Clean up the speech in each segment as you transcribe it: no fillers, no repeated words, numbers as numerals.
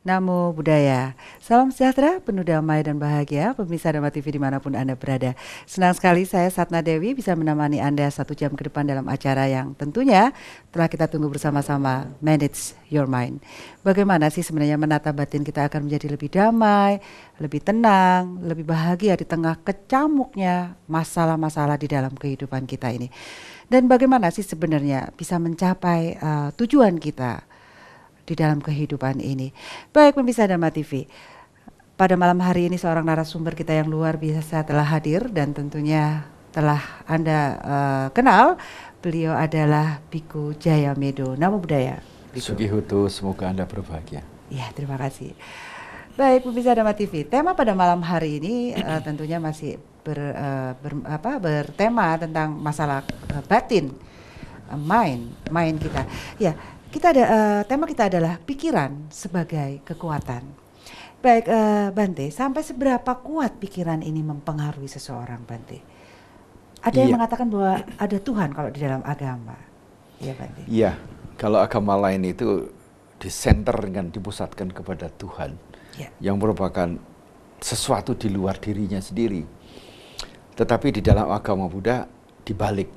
Namo Buddhaya. Salam sejahtera, penuh damai dan bahagia, pemirsa Dhamma TV dimanapun Anda berada. Senang sekali saya Satna Dewi bisa menemani Anda 1 jam ke depan dalam acara yang tentunya telah kita tunggu bersama-sama, Manage Your Mind. Bagaimana sih sebenarnya menata batin kita akan menjadi lebih damai, lebih tenang, lebih bahagia di tengah kecamuknya masalah-masalah di dalam kehidupan kita ini. Dan bagaimana sih sebenarnya bisa mencapai tujuan kita di dalam kehidupan ini. Baik pemirsa Dhamma TV, pada malam hari ini seorang narasumber kita yang luar biasa telah hadir dan tentunya telah Anda kenal. Beliau adalah Biku Jayamedo. Namo Buddhaya. Sugihutu, semoga Anda berbahagia. Ya, terima kasih. Baik pemirsa Dhamma TV, tema pada malam hari ini tentunya masih bertema tentang masalah batin, mind kita. Ya. Tema kita adalah pikiran sebagai kekuatan. Baik, Bante, sampai seberapa kuat pikiran ini mempengaruhi seseorang, Bante? Ada yang mengatakan bahwa ada Tuhan kalau di dalam agama, ya Bante? Iya, kalau agama lain itu disenterkan, dipusatkan kepada Tuhan, yang merupakan sesuatu di luar dirinya sendiri. Tetapi di dalam agama Buddha dibalik,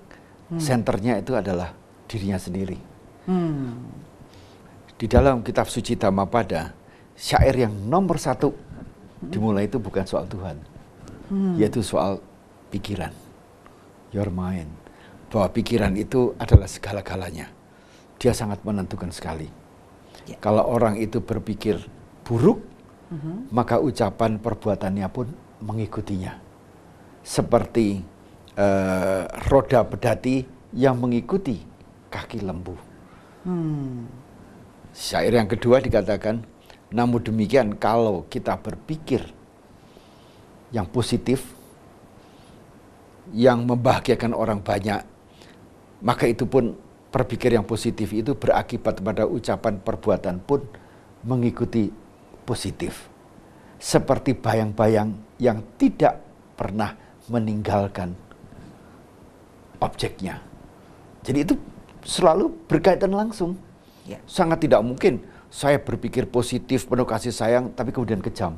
senternya itu adalah dirinya sendiri. Di dalam kitab suci Dhammapada, syair yang nomor 1 dimulai itu bukan soal Tuhan, yaitu soal pikiran, your mind. Bahwa pikiran itu adalah segala-galanya. Dia sangat menentukan sekali. Kalau orang itu berpikir buruk, maka ucapan perbuatannya pun mengikutinya. Seperti roda pedati yang mengikuti kaki lembu. Syair yang kedua dikatakan, namun demikian kalau kita berpikir yang positif, yang membahagiakan orang banyak, maka itu pun berpikir yang positif itu berakibat pada ucapan perbuatan pun mengikuti positif. Seperti bayang-bayang yang tidak pernah meninggalkan objeknya. Jadi itu selalu berkaitan langsung. Sangat tidak mungkin saya berpikir positif, penuh kasih sayang, tapi kemudian kejam.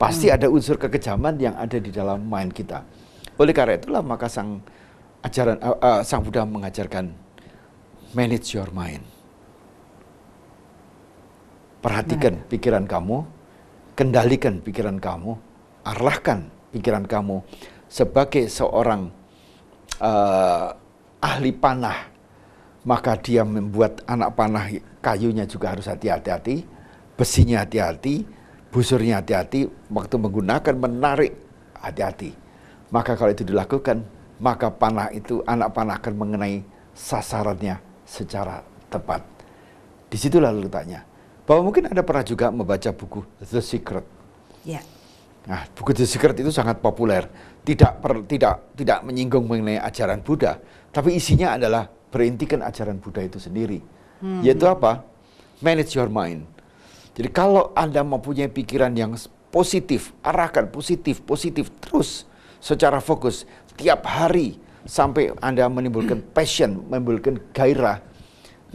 Pasti ada unsur kekejaman yang ada di dalam mind kita. Oleh karena itulah maka Sang Buddha mengajarkan manage your mind. Perhatikan pikiran kamu, kendalikan pikiran kamu, arahkan pikiran kamu sebagai seorang ahli panah. Maka dia membuat anak panah kayunya juga harus hati-hati, besinya hati-hati, busurnya hati-hati, waktu menggunakan menarik hati-hati. Maka kalau itu dilakukan, maka panah itu, anak panah akan mengenai sasarannya secara tepat. Di situ lalu letaknya. Bahwa mungkin Anda pernah juga membaca buku The Secret. Nah, buku The Secret itu sangat populer. Tidak menyinggung mengenai ajaran Buddha, tapi isinya adalah berintikan ajaran Buddha itu sendiri. Yaitu apa? Manage your mind. Jadi kalau Anda mempunyai pikiran yang positif, arahkan positif terus secara fokus tiap hari sampai Anda menimbulkan passion, menimbulkan gairah,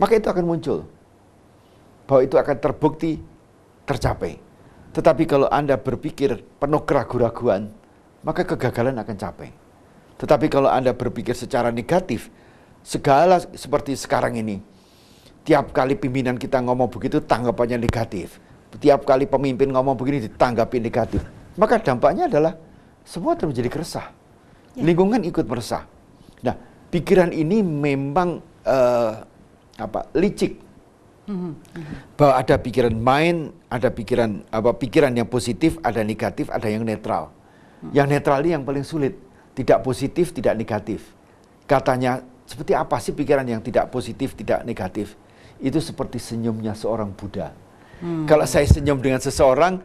maka itu akan muncul. Bahwa itu akan terbukti tercapai. Tetapi kalau Anda berpikir penuh keraguan-raguan, maka kegagalan akan capai. Tetapi kalau Anda berpikir secara negatif, segala seperti sekarang ini, tiap kali pimpinan kita ngomong begitu tanggapannya negatif, tiap kali pemimpin ngomong begini ditanggapi negatif, maka dampaknya adalah semua menjadi keresah, lingkungan ikut meresah. Nah, pikiran ini memang licik, bahwa ada pikiran mind, ada pikiran yang positif, ada negatif, ada yang netral. Yang netral ini yang paling sulit, tidak positif, tidak negatif. Katanya, seperti apa sih pikiran yang tidak positif, tidak negatif? Itu seperti senyumnya seorang Buddha. Kalau saya senyum dengan seseorang,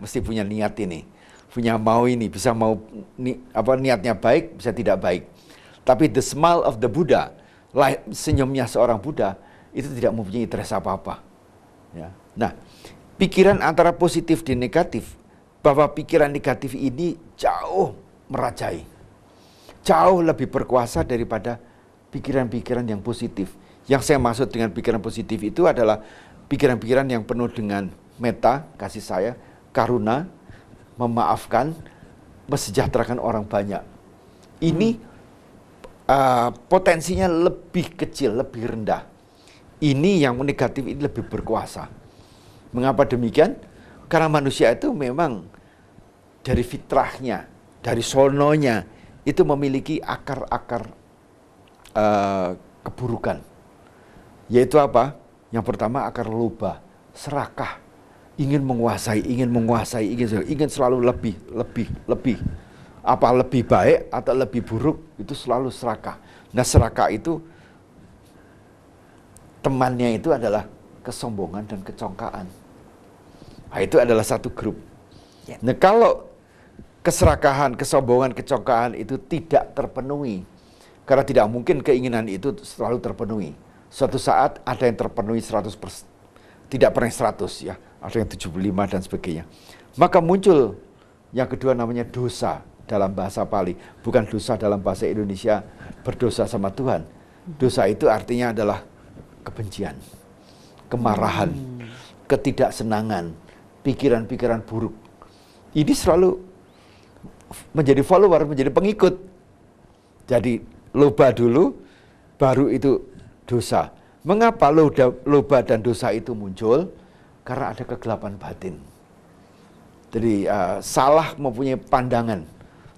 mesti punya niat ini. Punya mau ini, bisa mau niatnya baik, bisa tidak baik. Tapi the smile of the Buddha, senyumnya seorang Buddha, itu tidak mempunyai interest apa-apa. Ya. Nah, pikiran antara positif dan negatif, bahwa pikiran negatif ini jauh merajai. Jauh lebih berkuasa daripada pikiran-pikiran yang positif. Yang saya maksud dengan pikiran positif itu adalah pikiran-pikiran yang penuh dengan metta, kasih sayang, karuna, memaafkan, mesejahterakan orang banyak. Ini potensinya lebih kecil, lebih rendah. Ini yang negatif ini lebih berkuasa. Mengapa demikian? Karena manusia itu memang dari fitrahnya, dari sononya, itu memiliki akar-akar keburukan. Yaitu apa? Yang pertama akar loba, serakah, ingin menguasai, ingin selalu lebih. Apa lebih baik atau lebih buruk, itu selalu serakah. Nah, serakah itu temannya itu adalah kesombongan dan kecongkaan. Nah, itu adalah satu grup. Nah, kalau keserakahan, kesombongan, kecongkaan itu tidak terpenuhi, karena tidak mungkin keinginan itu selalu terpenuhi. Suatu saat ada yang terpenuhi 100%, tidak pernah 100 ya, ada yang 75 dan sebagainya. Maka muncul yang kedua namanya dosa dalam bahasa Pali, bukan dosa dalam bahasa Indonesia, berdosa sama Tuhan. Dosa itu artinya adalah kebencian, kemarahan, ketidaksenangan, pikiran-pikiran buruk. Ini selalu menjadi follower, menjadi pengikut. Jadi loba dulu, baru itu dosa. Mengapa loba dan dosa itu muncul? Karena ada kegelapan batin. Jadi salah mempunyai pandangan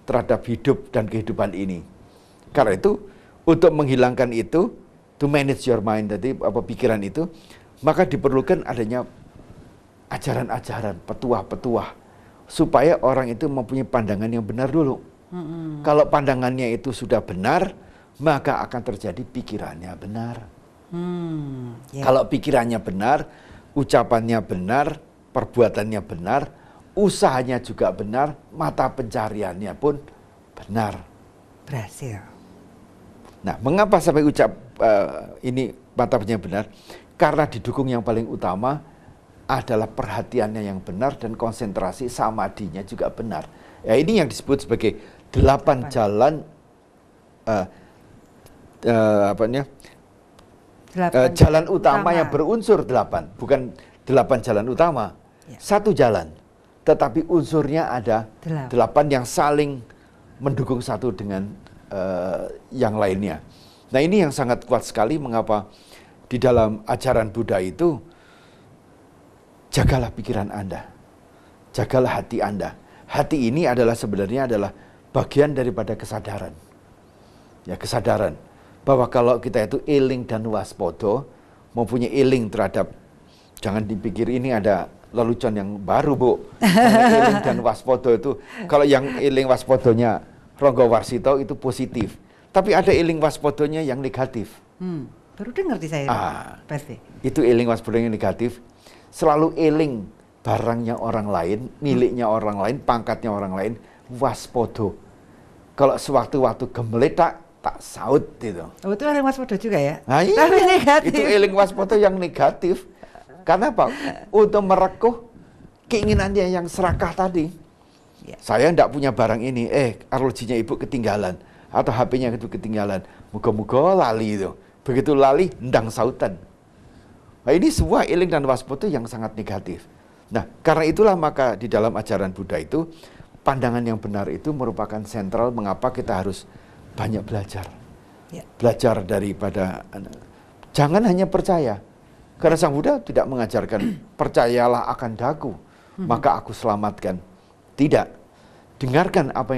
terhadap hidup dan kehidupan ini. Karena itu, untuk menghilangkan itu, to manage your mind, jadi pikiran itu, maka diperlukan adanya ajaran-ajaran, petuah-petuah, supaya orang itu mempunyai pandangan yang benar dulu. Kalau pandangannya itu sudah benar, maka akan terjadi pikirannya benar. Kalau pikirannya benar, ucapannya benar, perbuatannya benar, usahanya juga benar, mata pencariannya pun benar. Berhasil. Nah, mengapa sampai ini mata pencariannya benar? Karena didukung yang paling utama adalah perhatiannya yang benar dan konsentrasi samadinya juga benar. Ya, ini yang disebut sebagai 8 jalan jalan utama yang berunsur 8, bukan 8 jalan utama. Satu jalan, tetapi unsurnya ada 8 yang saling mendukung satu dengan yang lainnya. Nah, ini yang sangat kuat sekali. Mengapa di dalam ajaran Buddha itu, jagalah pikiran Anda, jagalah hati Anda. Hati ini sebenarnya adalah bagian daripada kesadaran. Ya, kesadaran bahwa kalau kita itu eling dan waspada, mempunyai eling terhadap, jangan dipikir ini ada lelucon yang baru, Bu. Eling dan waspada itu, kalau yang eling waspadanya Ronggo Warsito itu positif, tapi ada eling waspadanya yang negatif. Baru dengar di saya. Pasti. Itu eling waspadanya yang negatif, selalu eling barangnya orang lain, miliknya orang lain, pangkatnya orang lain, waspada. Kalau sewaktu-waktu gemeletak, tak saut itu. Oh, itu eling waspada juga ya? Nah, iya, tapi negatif. itu eling waspada yang negatif. Karena apa? Untuk merekuh keinginannya yang serakah tadi. Saya enggak punya barang ini, arlojinya ibu ketinggalan, atau HP-nya itu ketinggalan. Moga-moga lali itu. Begitu lali, ndang sautan. Nah, ini sebuah eling dan waspada yang sangat negatif. Nah, karena itulah maka di dalam ajaran Buddha itu, pandangan yang benar itu merupakan sentral mengapa kita harus banyak belajar. Belajar daripada, jangan hanya percaya. Karena Sang Buddha tidak mengajarkan, percayalah akan daku, maka aku selamatkan. Tidak. Dengarkan apa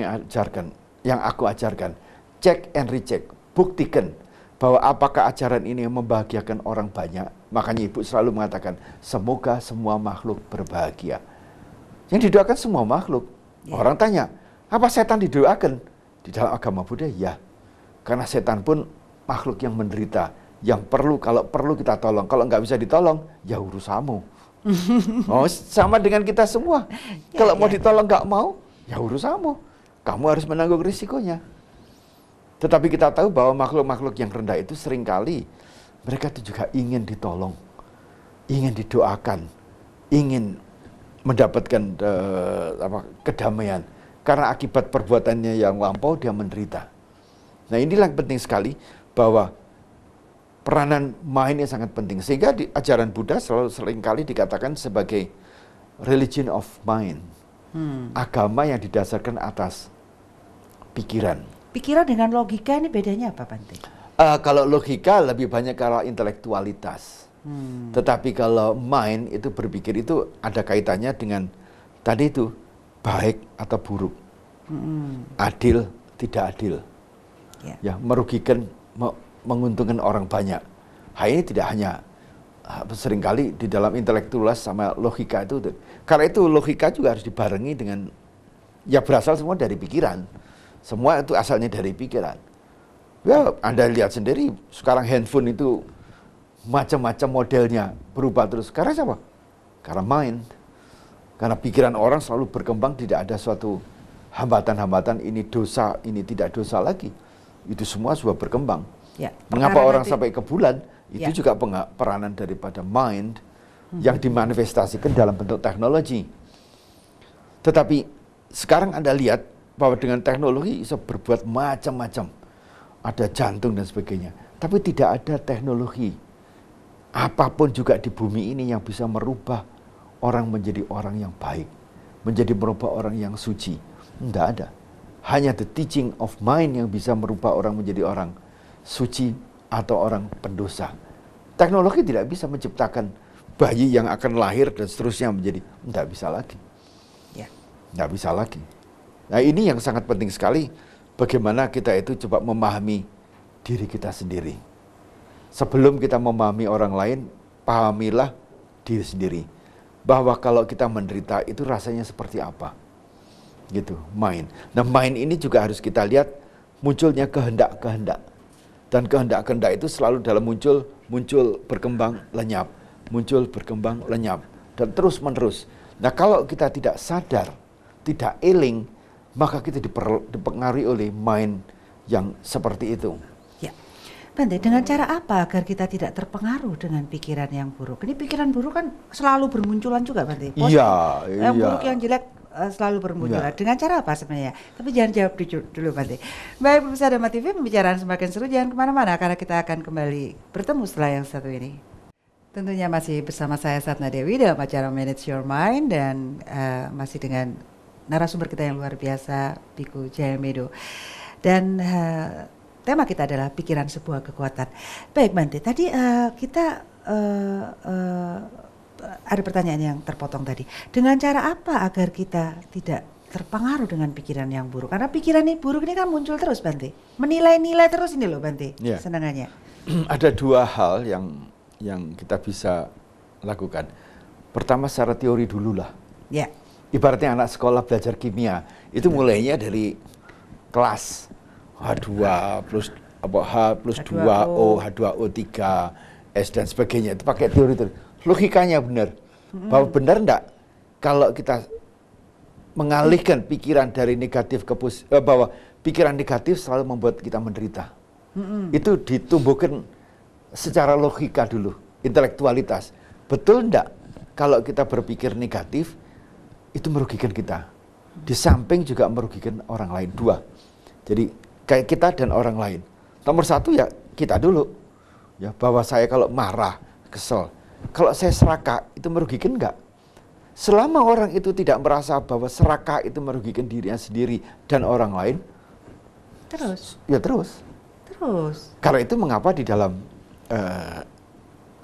yang aku ajarkan. Cek and recheck. Buktikan bahwa apakah ajaran ini membahagiakan orang banyak. Makanya Ibu selalu mengatakan, semoga semua makhluk berbahagia. Yang didoakan semua makhluk. Orang tanya, apa setan didoakan? Di dalam agama Buddha, ya. Karena setan pun makhluk yang menderita, yang kalau perlu kita tolong. Kalau nggak bisa ditolong, ya urusamu. Oh, sama dengan kita semua. Kalau mau ditolong nggak mau, ya urusamu. Kamu harus menanggung risikonya. Tetapi kita tahu bahwa makhluk-makhluk yang rendah itu seringkali mereka itu juga ingin ditolong, ingin didoakan, ingin mendapatkan kedamaian. Karena akibat perbuatannya yang lampau dia menderita. Nah, inilah yang penting sekali bahwa peranan mindnya sangat penting. Sehingga di ajaran Buddha seringkali dikatakan sebagai religion of mind. Agama yang didasarkan atas pikiran. Pikiran dengan logika ini bedanya apa, Bante? Kalau logika lebih banyak kalau intelektualitas. Tetapi kalau mind itu berpikir itu ada kaitannya dengan tadi itu baik atau buruk, adil tidak adil, ya merugikan, menguntungkan orang banyak. Hal ini tidak hanya seringkali di dalam intelektualitas sama logika itu. Karena itu logika juga harus dibarengi dengan ya berasal semua dari pikiran. Semua itu asalnya dari pikiran. Ya, Anda lihat sendiri sekarang handphone itu macam-macam modelnya berubah terus. Karena siapa? Karena mind. Karena pikiran orang selalu berkembang, tidak ada suatu hambatan-hambatan ini dosa, ini tidak dosa lagi. Itu semua sudah berkembang. Ya, mengapa orang sampai ke bulan? Itu juga peranan daripada mind yang dimanifestasikan dalam bentuk teknologi. Tetapi sekarang Anda lihat bahwa dengan teknologi bisa berbuat macam-macam. Ada jantung dan sebagainya. Tapi tidak ada teknologi apapun juga di bumi ini yang bisa merubah orang menjadi orang yang baik. Menjadi merubah orang yang suci. Tidak ada. Hanya the teaching of mind yang bisa merubah orang menjadi orang suci atau orang pendosa. Teknologi tidak bisa menciptakan bayi yang akan lahir dan seterusnya menjadi. Tidak bisa lagi. Tidak bisa lagi. Nah ini yang sangat penting sekali, bagaimana kita itu coba memahami diri kita sendiri. Sebelum kita memahami orang lain, pahamilah diri sendiri. Bahwa kalau kita menderita itu rasanya seperti apa. Gitu, mind. Nah mind ini juga harus kita lihat munculnya kehendak-kehendak. Dan kehendak-kehendak itu selalu dalam muncul berkembang, lenyap. Muncul, berkembang, lenyap. Dan terus menerus. Nah kalau kita tidak sadar, tidak eling, maka kita dipengaruhi oleh mind yang seperti itu. Ya, Bante, dengan cara apa agar kita tidak terpengaruh dengan pikiran yang buruk? Ini pikiran buruk kan selalu bermunculan juga, Bante. Iya. Yang buruk, yang jelek selalu bermunculan. Dengan cara apa sebenarnya? Tapi jangan jawab dulu, Bante. Baik, pemirsa Dharma TV, pembicaraan semakin seru. Jangan kemana-mana karena kita akan kembali bertemu setelah yang satu ini. Tentunya masih bersama saya Satna Dewi dalam acara Manage Your Mind dan masih dengan narasumber kita yang luar biasa, Biku Jayamedo. Dan tema kita adalah pikiran sebuah kekuatan. Baik, Bante, tadi kita ada pertanyaan yang terpotong tadi. Dengan cara apa agar kita tidak terpengaruh dengan pikiran yang buruk? Karena pikiran ini buruk ini kan muncul terus, Bante. Menilai-nilai terus ini loh, Bante. Ya. Senangannya. Ada dua hal yang kita bisa lakukan. Pertama secara teori dulu lah. Ya. Ibaratnya anak sekolah belajar kimia, itu mulainya dari kelas H2 plus H plus H2O. 2O, H2O3, S dan sebagainya. Itu pakai teori. Logikanya benar. Bahwa benar enggak kalau kita mengalihkan pikiran dari negatif ke bahwa pikiran negatif selalu membuat kita menderita. Itu ditumbuhkan secara logika dulu, intelektualitas. Betul enggak kalau kita berpikir negatif itu merugikan kita. Di samping juga merugikan orang lain. Dua. Jadi kayak kita dan orang lain. Nomor satu ya kita dulu. Ya, bahwa saya kalau marah, kesel. Kalau saya serakah itu merugikan enggak? Selama orang itu tidak merasa bahwa serakah itu merugikan dirinya sendiri dan orang lain. Terus? Ya terus. Karena itu mengapa di dalam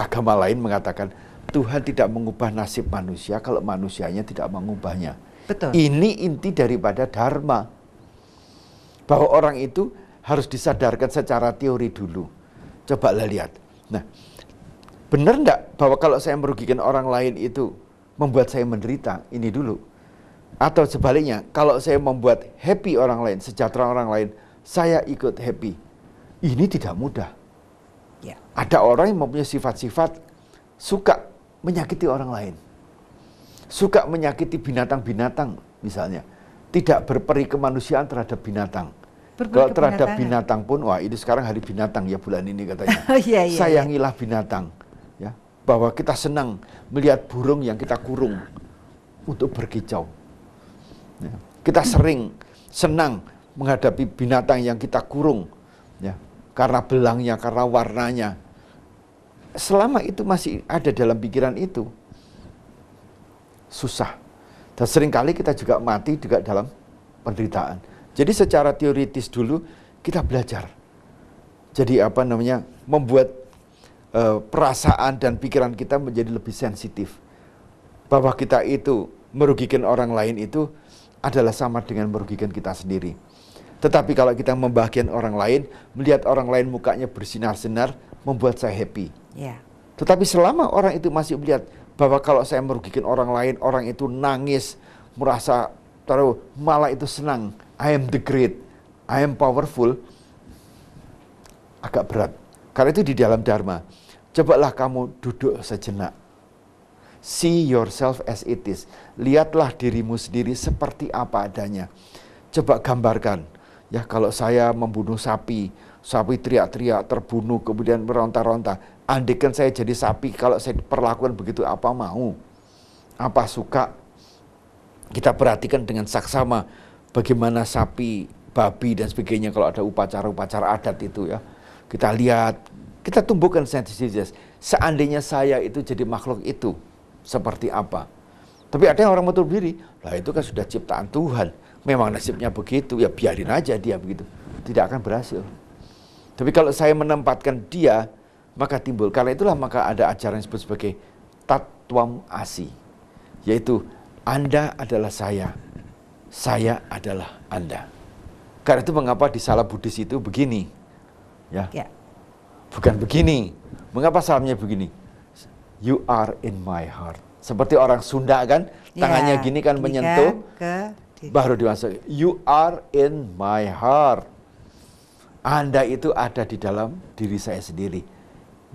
agama lain mengatakan Tuhan tidak mengubah nasib manusia kalau manusianya tidak mengubahnya. Betul. Ini inti daripada dharma. Bahwa orang itu harus disadarkan secara teori dulu. Coba lihat. Nah, benar enggak bahwa kalau saya merugikan orang lain itu membuat saya menderita? Ini dulu. Atau sebaliknya, kalau saya membuat happy orang lain, sejahtera orang lain, saya ikut happy. Ini tidak mudah. Ya. Ada orang yang mempunyai sifat-sifat suka menyakiti orang lain. Suka menyakiti binatang-binatang misalnya. Tidak berperi kemanusiaan terhadap binatang. Kalau terhadap binatang pun, wah ini sekarang hari binatang ya bulan ini katanya. Sayangilah binatang. Ya, bahwa kita senang melihat burung yang kita kurung untuk berkicau. Ya, kita senang menghadapi binatang yang kita kurung. Ya, karena belangnya, karena warnanya. Selama itu masih ada dalam pikiran itu, susah. Dan seringkali kita juga mati juga dalam penderitaan. Jadi secara teoritis dulu kita belajar. Jadi membuat perasaan dan pikiran kita menjadi lebih sensitif. Bahwa kita itu merugikan orang lain itu adalah sama dengan merugikan kita sendiri. Tetapi kalau kita membahagiakan orang lain, melihat orang lain mukanya bersinar-sinar, membuat saya happy. Yeah. Tetapi selama orang itu masih melihat bahwa kalau saya merugikan orang lain, orang itu nangis, merasa malah itu senang. I am the great, I am powerful. Agak berat. Karena itu di dalam Dharma. Cobalah kamu duduk sejenak. See yourself as it is. Lihatlah dirimu sendiri seperti apa adanya. Coba gambarkan. Ya, kalau saya membunuh sapi, sapi teriak-teriak, terbunuh, kemudian meronta-ronta. Andaikan saya jadi sapi, kalau saya perlakukan begitu, apa mau? Apa suka? Kita perhatikan dengan saksama bagaimana sapi, babi, dan sebagainya kalau ada upacara-upacara adat itu ya. Kita lihat, kita tumbuhkan sensitivitas. Seandainya saya itu jadi makhluk itu, seperti apa? Tapi ada yang orang menutup diri, lah itu kan sudah ciptaan Tuhan. Memang nasibnya begitu, ya biarin aja dia begitu. Tidak akan berhasil. Tapi kalau saya menempatkan dia, maka timbul. Karena itulah maka ada ajaran yang disebut sebagai Tattwam Asi. Yaitu, Anda adalah saya adalah Anda. Karena itu mengapa di salah Buddhis itu begini. Ya. Bukan begini. Mengapa salamnya begini? You are in my heart. Seperti orang Sunda kan, tangannya gini kan menyentuh, baru dimasuk. You are in my heart. Anda itu ada di dalam diri saya sendiri.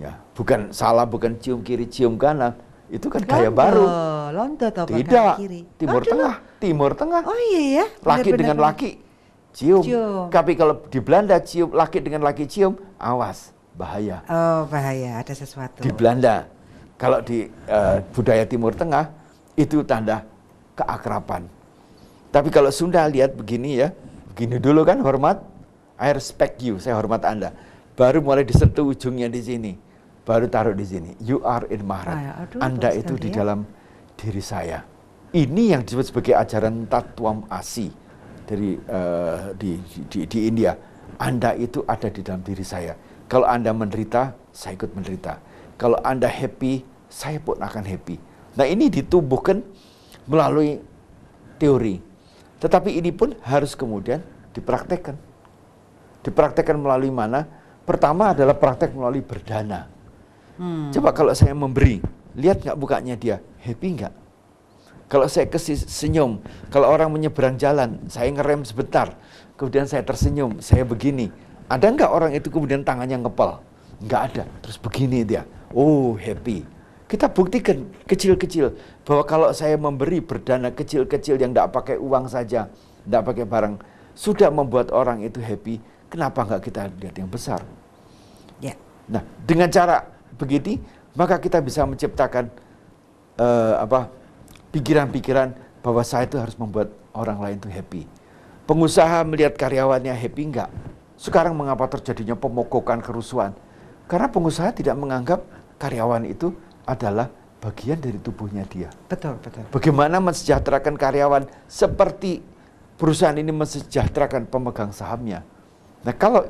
Ya, bukan salah, bukan cium kiri, cium kanan. Itu kan gaya baru. Tidak, Timur Tengah. Oh iya ya. Laki dengan laki cium. Tapi kalau di Belanda cium, laki dengan laki cium, awas, bahaya. Oh bahaya, ada sesuatu. Di Belanda. Kalau di budaya Timur Tengah, itu tanda keakraban. Tapi kalau Sunda lihat begini ya, begini dulu kan hormat, I respect you, saya hormat Anda. Baru mulai disentuh ujungnya di sini, baru taruh di sini. You are in my heart. Anda itu di dalam diri saya. Ini yang disebut sebagai ajaran Tattwam Asi dari di India. Anda itu ada di dalam diri saya. Kalau Anda menderita, saya ikut menderita. Kalau Anda happy, saya pun akan happy. Nah ini ditumbuhkan melalui teori. Tetapi ini pun harus kemudian dipraktekkan. Dipraktekkan melalui mana? Pertama adalah praktek melalui berdana. Coba kalau saya memberi, lihat nggak mukanya dia, happy nggak? Kalau saya senyum, kalau orang menyeberang jalan, saya ngerem sebentar, kemudian saya tersenyum, saya begini. Ada nggak orang itu kemudian tangannya ngepel? Nggak ada, terus begini dia. Oh, happy. Kita buktikan kecil-kecil bahwa kalau saya memberi berdana kecil-kecil yang tidak pakai uang saja, tidak pakai barang, sudah membuat orang itu happy. Kenapa nggak kita lihat yang besar? Ya. Nah, dengan cara begitu, maka kita bisa menciptakan pikiran-pikiran bahwa saya itu harus membuat orang lain itu happy. Pengusaha melihat karyawannya happy nggak? Sekarang mengapa terjadinya pemogokan, kerusuhan? Karena pengusaha tidak menganggap karyawan itu adalah bagian dari tubuhnya dia. Betul. Bagaimana mensejahterakan karyawan seperti perusahaan ini mensejahterakan pemegang sahamnya. Nah kalau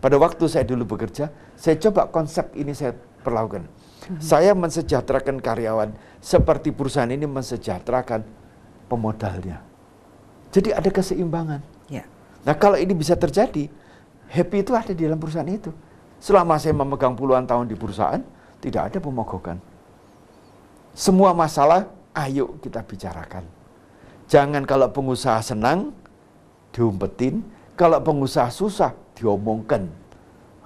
pada waktu saya dulu bekerja, saya coba konsep ini saya perlakukan. Saya mensejahterakan karyawan seperti perusahaan ini mensejahterakan pemodalnya. Jadi ada keseimbangan. Ya. Nah kalau ini bisa terjadi, happy itu ada di dalam perusahaan itu. Selama saya memegang puluhan tahun di perusahaan, tidak ada pemogokan. Semua masalah, ayo kita bicarakan. Jangan kalau pengusaha senang, diumpetin. Kalau pengusaha susah, diomongkan.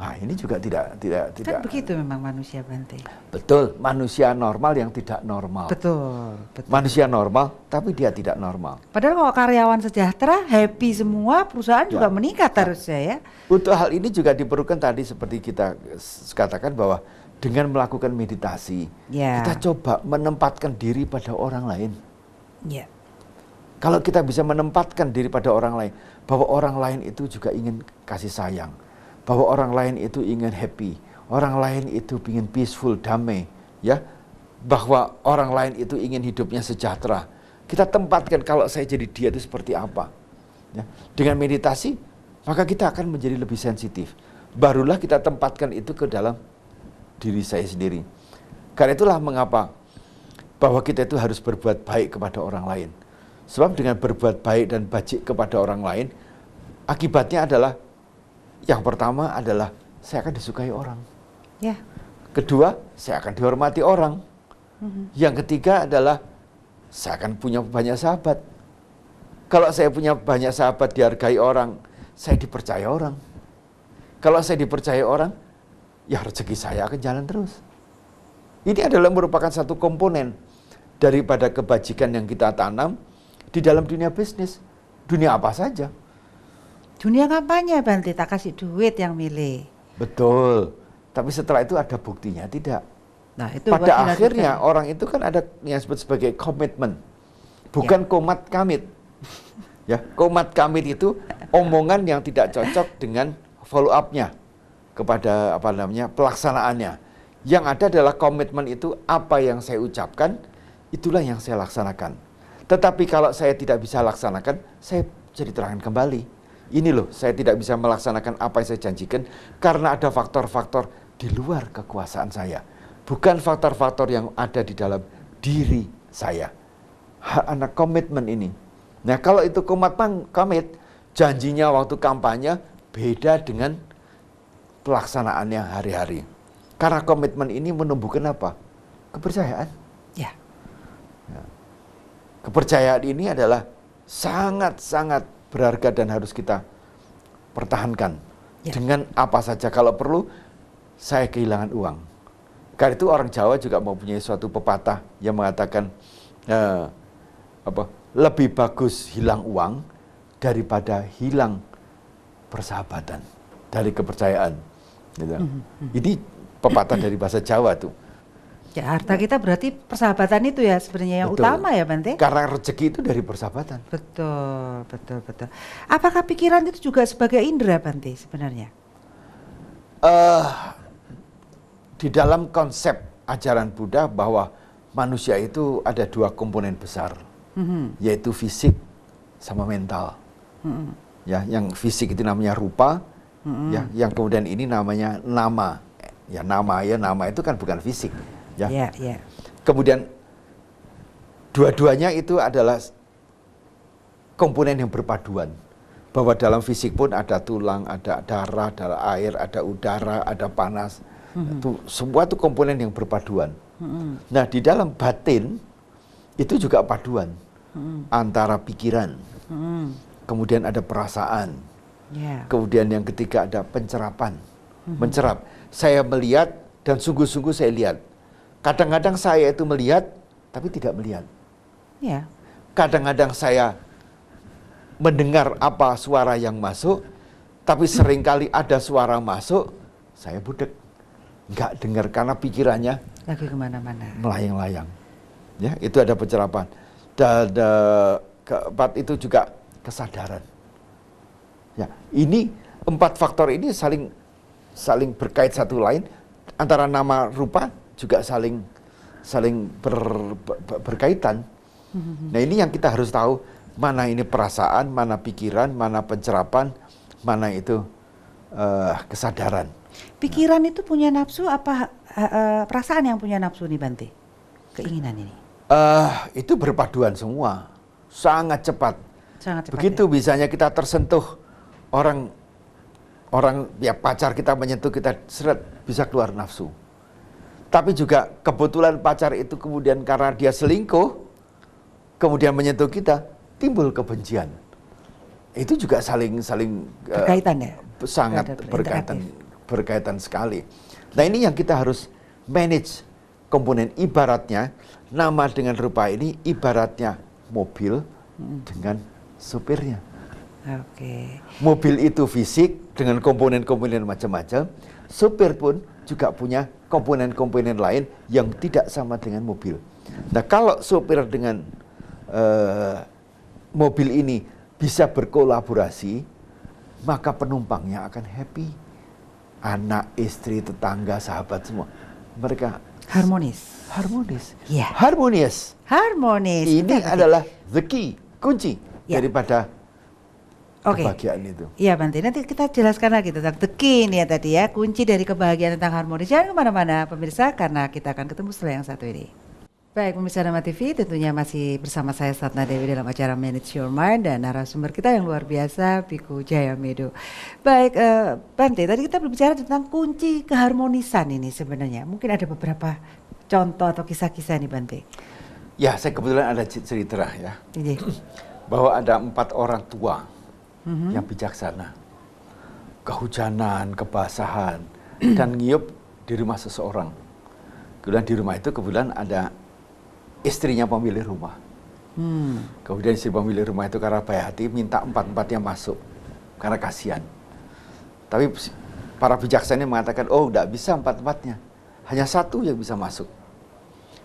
Nah, ini juga tidak. Kan begitu memang manusia, Bante. Betul, manusia normal yang tidak normal. Betul. Manusia normal, tapi dia tidak normal. Padahal kalau karyawan sejahtera, happy semua, perusahaan juga meningkat harusnya ya. Untuk hal ini juga diperlukan tadi seperti kita katakan bahwa dengan melakukan meditasi, kita coba menempatkan diri pada orang lain. Ya. Kalau kita bisa menempatkan diri pada orang lain, bahwa orang lain itu juga ingin kasih sayang, bahwa orang lain itu ingin happy, orang lain itu ingin peaceful, damai, ya, bahwa orang lain itu ingin hidupnya sejahtera. Kita tempatkan kalau saya jadi dia itu seperti apa. Ya. Dengan meditasi, maka kita akan menjadi lebih sensitif. Barulah kita tempatkan itu ke dalam diri saya sendiri. Karena itulah mengapa bahwa kita itu harus berbuat baik kepada orang lain. Sebab dengan berbuat baik dan bajik kepada orang lain, akibatnya adalah, yang pertama adalah saya akan disukai orang. Ya. Kedua, saya akan dihormati orang. Yang ketiga adalah saya akan punya banyak sahabat. Kalau saya punya banyak sahabat, dihargai orang, saya dipercaya orang. Kalau saya dipercaya orang, ya rezeki saya akan jalan terus. Ini adalah merupakan satu komponen daripada kebajikan yang kita tanam di dalam dunia bisnis. Dunia apa saja. Dunia kampanye, Bante, tak kasih duit yang milih. Betul. Tapi setelah itu ada buktinya, tidak. Nah, itu pada akhirnya orang itu kan ada yang disebut sebagai komitmen, bukan komat kamit. Ya, komat kamit itu omongan yang tidak cocok dengan follow up-nya kepada pelaksanaannya. Yang ada adalah komitmen itu, apa yang saya ucapkan itulah yang saya laksanakan. Tetapi kalau saya tidak bisa laksanakan, saya jadi terangkan kembali. Ini loh, saya tidak bisa melaksanakan apa yang saya janjikan karena ada faktor-faktor di luar kekuasaan saya. Bukan faktor-faktor yang ada di dalam diri saya. Anak komitmen ini. Nah, kalau itu komit, janjinya waktu kampanye beda dengan pelaksanaannya hari-hari. Karena komitmen ini menumbuhkan apa? Kepercayaan. Ya. Kepercayaan ini adalah sangat-sangat berharga dan harus kita pertahankan. Ya. Dengan apa saja. Kalau perlu, saya kehilangan uang. Karena itu orang Jawa juga mempunyai suatu pepatah yang mengatakan lebih bagus hilang uang daripada hilang persahabatan dari kepercayaan. Gitu. Ini pepatah dari bahasa Jawa tuh. Ya, harta kita berarti persahabatan itu ya sebenarnya yang Betul. utama ya, Bante? Karena rezeki itu dari persahabatan. Betul. Apakah pikiran itu juga sebagai indera, Bante, sebenarnya? Di dalam konsep ajaran Buddha bahwa manusia itu ada dua komponen besar, yaitu fisik sama mental. Ya, yang fisik itu namanya rupa, ya, yang kemudian ini namanya nama. Ya, nama itu kan bukan fisik. Ya. Kemudian dua-duanya itu adalah komponen yang berpaduan. Bahwa dalam fisik pun ada tulang, ada darah, ada air, ada udara, ada panas. Itu semua itu komponen yang berpaduan. Nah, di dalam batin itu juga paduan antara pikiran, kemudian ada perasaan, kemudian yang ketiga ada pencerapan. Mencerap, saya melihat dan sungguh-sungguh saya lihat. Kadang-kadang saya itu melihat tapi tidak melihat. Kadang-kadang saya mendengar apa suara yang masuk, tapi seringkali ada suara masuk, saya budek. Nggak dengar karena pikirannya lagi kemana-mana, melayang-layang. Ya, itu ada pencerapan. Dan keempat itu juga kesadaran. Ya, ini 4 faktor ini saling berkait satu lain, antara nama rupa juga saling berkaitan. Nah, ini yang kita harus tahu, mana ini perasaan, mana pikiran, mana pencerapan, mana itu kesadaran. Pikiran itu punya nafsu apa perasaan yang punya nafsu nih, Bante? Keinginan ini? Itu berpaduan semua, sangat cepat. Begitu ya? Misalnya kita tersentuh orang ya pacar kita menyentuh kita, seret, bisa keluar nafsu. Tapi juga kebetulan pacar itu kemudian karena dia selingkuh, kemudian menyentuh kita, timbul kebencian. Itu juga saling berkaitan ya? Sangat berkaitan sekali. Nah, ini yang kita harus manage komponen. Ibaratnya nama dengan rupa ini ibaratnya mobil dengan supirnya. Mobil itu fisik dengan komponen-komponen macam-macam. Supir pun juga punya komponen-komponen lain yang tidak sama dengan mobil. Nah, kalau supir dengan mobil ini bisa berkolaborasi, maka penumpangnya akan happy. Anak, istri, tetangga, sahabat semua, mereka Harmonis. Harmonis. Iya. Harmonious. Harmonis. Ini Betul, adalah the key, kunci Ya. daripada Oke. kebahagiaan itu. Iya Bante, nanti kita jelaskan lagi tentang the key ini ya tadi ya, kunci dari kebahagiaan tentang harmonis. Jangan kemana-mana pemirsa, karena kita akan ketemu setelah yang satu ini. Baik pemirsa Dharma TV, tentunya masih bersama saya Satna Dewi dalam acara Manage Your Mind dan narasumber kita yang luar biasa, Biku Jayamedo. Baik Bante, tadi kita berbicara tentang kunci keharmonisan ini sebenarnya. Mungkin ada beberapa contoh atau kisah-kisah nih Bante. Ya, saya kebetulan ada cerita ya, Ini. bahwa ada 4 orang tua yang bijaksana. Kehujanan, kebasahan, dan ngiyup di rumah seseorang. Kemudian di rumah itu kebetulan ada istrinya pemilik rumah. Kemudian istri pemilik rumah itu karena baik hati minta 4-4-nya masuk karena kasihan. Tapi para bijaksana mengatakan, oh tidak bisa 4-4-nya, hanya 1 yang bisa masuk.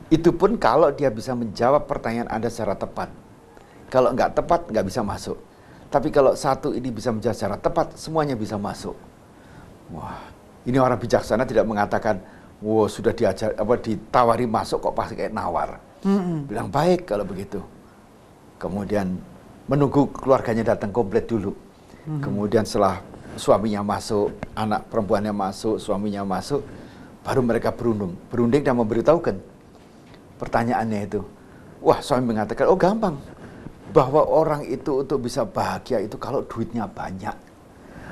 Itu pun kalau dia bisa menjawab pertanyaan Anda secara tepat. Kalau nggak tepat nggak bisa masuk. Tapi kalau 1 ini bisa menjawab secara tepat, semuanya bisa masuk. Wah, ini orang bijaksana tidak mengatakan, wow sudah ditawari masuk kok pasti kayak nawar. Bilang baik kalau begitu. Kemudian menunggu keluarganya datang komplit dulu. Kemudian setelah suaminya masuk, anak perempuannya masuk, suaminya masuk, baru mereka berunding dan memberitahukan pertanyaannya itu. Wah, suami mengatakan, oh gampang, bahwa orang itu untuk bisa bahagia itu kalau duitnya banyak.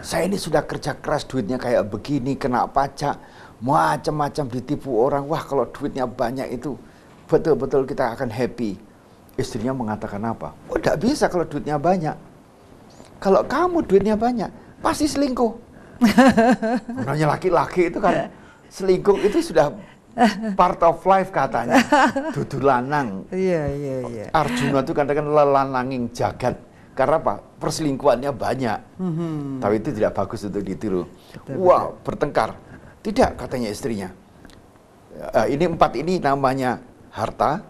Saya ini sudah kerja keras, duitnya kayak begini, kena pajak, macam-macam ditipu orang. Wah, kalau duitnya banyak itu betul-betul kita akan happy. Istrinya mengatakan apa? Oh, tidak bisa kalau duitnya banyak. Kalau kamu duitnya banyak, pasti selingkuh. Namanya laki-laki itu kan selingkuh itu sudah part of life katanya. Dudu lanang. Iya. Arjuna itu katakan lelananging jagat. Karena apa? Perselingkuhannya banyak. Tapi itu tidak bagus untuk ditiru. Wah, bertengkar. Tidak, katanya istrinya. Ini 4 ini namanya harta,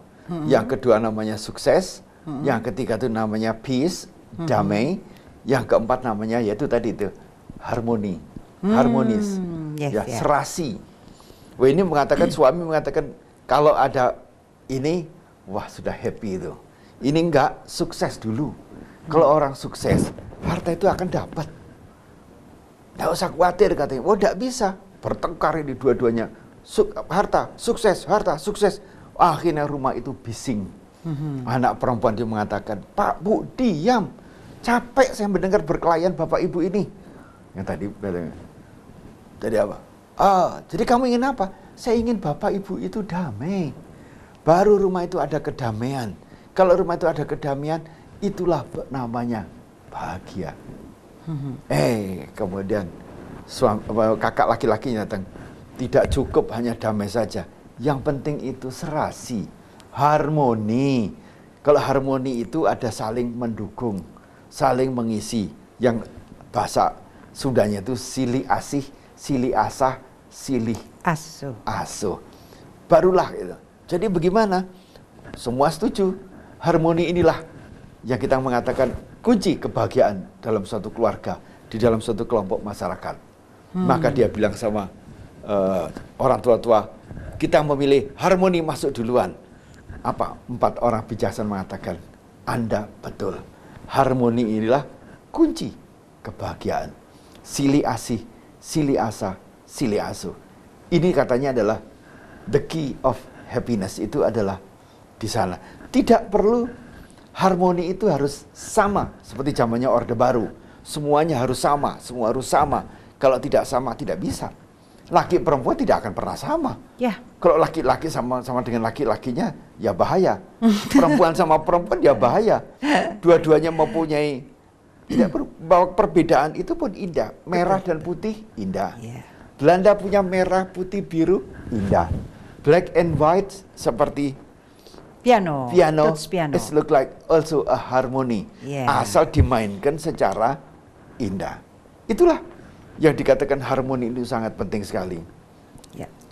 yang kedua namanya sukses, yang ketiga itu namanya peace, damai, yang keempat namanya yaitu tadi itu harmoni, harmonis, serasi. Wah, ini mengatakan suami mengatakan kalau ada ini, wah sudah happy itu. Ini enggak, sukses dulu. Kalau orang sukses, harta itu akan dapat. Tidak usah khawatir katanya. Oh, tidak bisa. Bertengkar ini dua-duanya. Harta, sukses. Akhirnya rumah itu bising. Anak perempuan dia mengatakan, Pak, Bu, diam. Capek saya mendengar berkelayan bapak ibu ini. Yang tadi katanya. Jadi apa? Jadi kamu ingin apa? Saya ingin bapak ibu itu damai. Baru rumah itu ada kedamaian. Kalau rumah itu ada kedamaian, itulah namanya bahagia. Kemudian kakak laki-lakinya datang. Tidak cukup hanya damai saja. Yang penting itu serasi, harmoni. Kalau harmoni itu ada saling mendukung, saling mengisi. Yang bahasa Sundanya itu silih asih, silih asah, silih asuh. Barulah itu. Jadi bagaimana? Semua setuju. Harmoni inilah yang kita mengatakan kunci kebahagiaan dalam suatu keluarga, di dalam suatu kelompok masyarakat. Maka dia bilang sama orang tua-tua, kita memilih harmoni masuk duluan. 4 orang bijaksana mengatakan, Anda betul. Harmoni inilah kunci kebahagiaan. Silih asih, silih asah, silih asuh. Ini katanya adalah the key of happiness, itu adalah di sana. Tidak perlu harmoni itu harus sama seperti zamannya Orde Baru. Semuanya harus sama, semua harus sama. Kalau tidak sama tidak bisa. Laki perempuan tidak akan pernah sama. Ya. Kalau laki-laki sama dengan laki-lakinya ya bahaya. Perempuan sama perempuan ya bahaya. Dua-duanya mempunyai bahwa perbedaan itu pun indah. Merah dan putih indah. Belanda punya merah, putih, biru indah. Black and white seperti piano. It look like also a harmony. Asal dimainkan secara indah. Itulah yang dikatakan harmoni itu sangat penting sekali.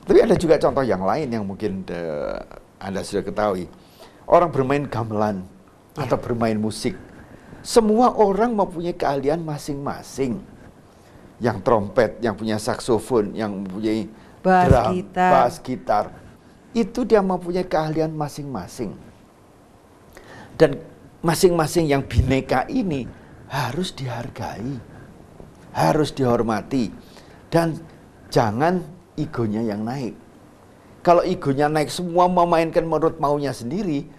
Tapi ada juga contoh yang lain yang mungkin Anda sudah ketahui. Orang bermain gamelan atau bermain musik. Semua orang mempunyai keahlian masing-masing. Yang trompet, yang punya saksofon, yang mempunyai drum, bass gitar. itu dia mempunyai keahlian masing-masing. Dan masing-masing yang bineka ini harus dihargai, harus dihormati, dan jangan egonya yang naik. Kalau egonya naik, semua memainkan menurut maunya sendiri,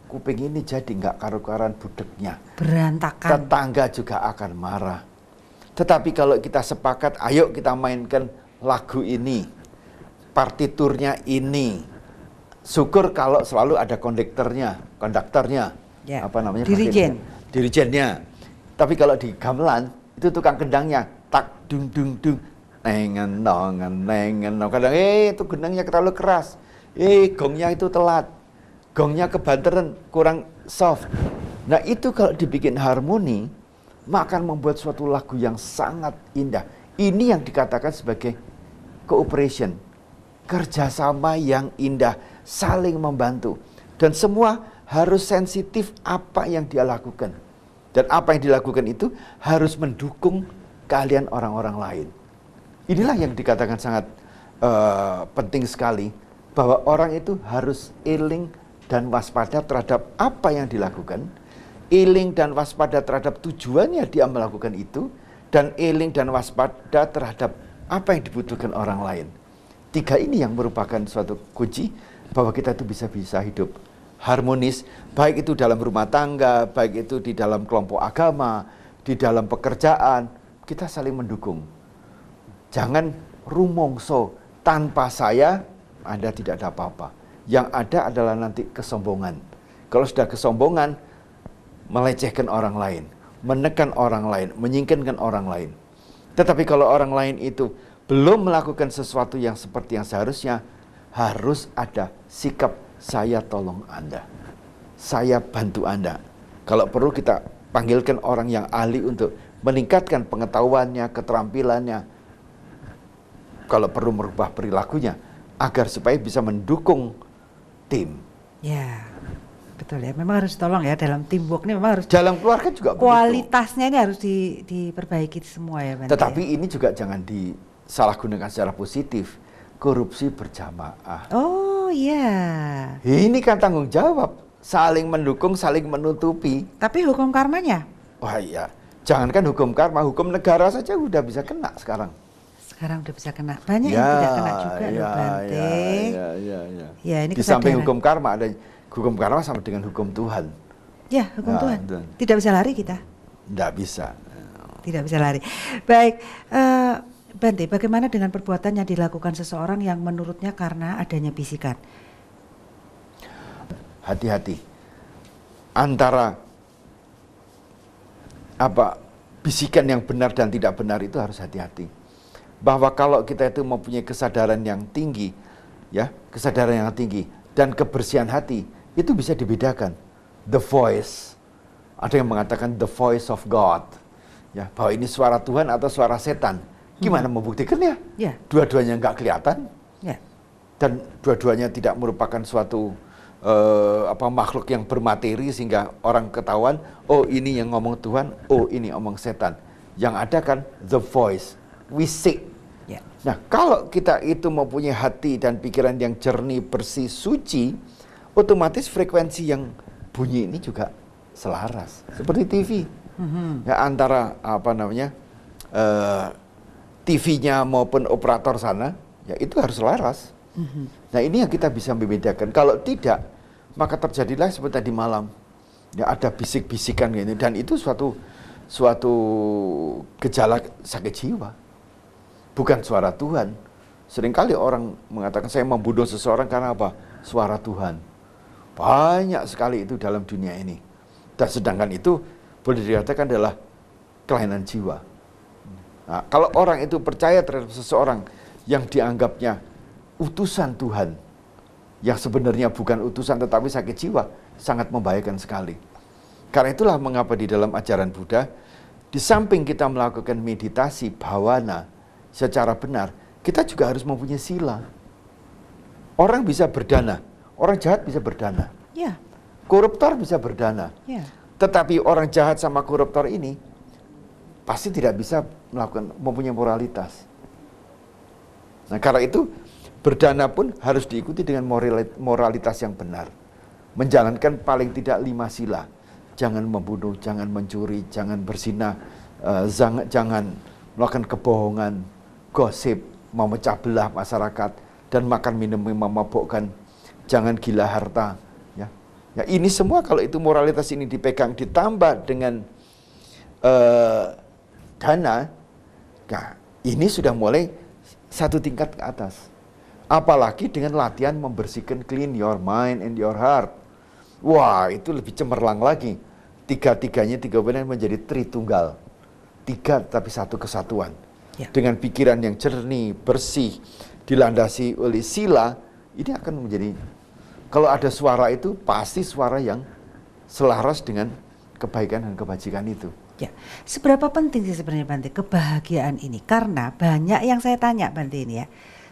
kuping ini jadi nggak karu-karuan budeknya. Berantakan. Tetangga juga akan marah. Tetapi kalau kita sepakat, ayo kita mainkan lagu ini, partiturnya ini. Syukur kalau selalu ada konduktornya, ya. apa namanya? Dirijennya. Tapi kalau di gamelan itu tukang kendangnya, tak dung dung dung, nengen nong. Kadang itu gendangnya terlalu keras, gongnya itu telat, gongnya kebanteran, kurang soft. Nah itu kalau dibikin harmoni, maka akan membuat suatu lagu yang sangat indah. Ini yang dikatakan sebagai cooperation, kerjasama yang indah, saling membantu. Dan semua harus sensitif apa yang dia lakukan. Dan apa yang dilakukan itu harus mendukung keahlian orang-orang lain. Inilah yang dikatakan sangat penting sekali, bahwa orang itu harus eling dan waspada terhadap apa yang dilakukan, eling dan waspada terhadap tujuannya dia melakukan itu, dan eling dan waspada terhadap apa yang dibutuhkan orang lain. 3 ini yang merupakan suatu kunci bahwa kita itu bisa hidup harmonis, baik itu dalam rumah tangga, baik itu di dalam kelompok agama, di dalam pekerjaan, kita saling mendukung. Jangan rumongso, tanpa saya Anda tidak ada apa-apa. Yang ada adalah nanti kesombongan. Kalau sudah kesombongan, melecehkan orang lain, menekan orang lain, menyingkirkan orang lain. Tetapi kalau orang lain itu belum melakukan sesuatu yang seperti yang seharusnya, harus ada sikap saya tolong Anda, saya bantu Anda. Kalau perlu kita panggilkan orang yang ahli untuk meningkatkan pengetahuannya, keterampilannya. Kalau perlu merubah perilakunya, agar supaya bisa mendukung tim. Ya. Betul ya, memang harus tolong ya, dalam teamwork ini memang harus, dalam keluarga juga kualitasnya begitu. Ini harus diperbaiki semua ya Bante. Tetapi ini juga jangan disalahgunakan secara positif, korupsi berjamaah. Oh iya. Ini kan tanggung jawab, saling mendukung, saling menutupi. Tapi hukum karmanya? Wah iya, jangankan hukum karma, hukum negara saja udah bisa kena sekarang. Sekarang udah bisa kena, banyak yang tidak kena juga loh Bante. Ya, ini di samping hukum karma ada hukum karma sama dengan hukum Tuhan. Ya, hukum Tuhan. Tidak bisa lari kita. Tidak bisa. Tidak bisa lari. Baik, Bante, bagaimana dengan perbuatan yang dilakukan seseorang yang menurutnya karena adanya bisikan? Hati-hati. Antara bisikan yang benar dan tidak benar itu harus hati-hati. Bahwa kalau kita itu mempunyai kesadaran yang tinggi, ya, kesadaran yang tinggi dan kebersihan hati, itu bisa dibedakan. The voice, ada yang mengatakan the voice of God, ya, bahwa ini suara Tuhan atau suara setan. Gimana membuktikannya? Ya. Dua-duanya nggak kelihatan, ya. Dan dua-duanya tidak merupakan suatu makhluk yang bermateri sehingga orang ketahuan, oh ini yang ngomong Tuhan, oh ini ngomong setan. Yang ada kan the voice, we seek. Ya. Nah, kalau kita itu mempunyai hati dan pikiran yang jernih, bersih, suci, otomatis frekuensi yang bunyi ini juga selaras. Seperti TV. Ya, antara TV-nya maupun operator sana, ya itu harus selaras. Nah, ini yang kita bisa membedakan. Kalau tidak, maka terjadilah seperti tadi malam. Ya, ada bisik-bisikan gitu, dan itu suatu gejala sakit jiwa. Bukan suara Tuhan. Seringkali orang mengatakan saya membunuh seseorang karena apa? Suara Tuhan. Banyak sekali itu dalam dunia ini. Dan sedangkan itu boleh dikatakan adalah kelainan jiwa. Nah, kalau orang itu percaya terhadap seseorang yang dianggapnya utusan Tuhan, yang sebenarnya bukan utusan tetapi sakit jiwa, sangat membahayakan sekali. Karena itulah mengapa di dalam ajaran Buddha, di samping kita melakukan meditasi bhavana secara benar, kita juga harus mempunyai sila. Orang bisa berdana, orang jahat bisa berdana, ya. Koruptor bisa berdana, ya. Tetapi orang jahat sama koruptor ini pasti tidak bisa mempunyai moralitas. Nah, karena itu Berdana pun harus diikuti dengan moralitas yang benar. Menjalankan paling tidak 5 sila. Jangan membunuh, jangan mencuri, jangan berzina, jangan melakukan kebohongan, gosip, memecah belah masyarakat, dan makan minum yang memabukkan, jangan gila harta. Ya, ini semua kalau itu moralitas ini dipegang ditambah dengan dana, nah ini sudah mulai satu tingkat ke atas. Apalagi dengan latihan membersihkan clean your mind and your heart. Wah, itu lebih cemerlang lagi. Tiga-tiganya, tiga benar menjadi Tritunggal. 3 tapi satu kesatuan. Ya. Dengan pikiran yang jernih, bersih, dilandasi oleh sila, ini akan menjadi, kalau ada suara itu, pasti suara yang selaras dengan kebaikan dan kebajikan itu. Ya, seberapa penting sih sebenarnya Bante kebahagiaan ini? Karena banyak yang saya tanya Bante ini ya.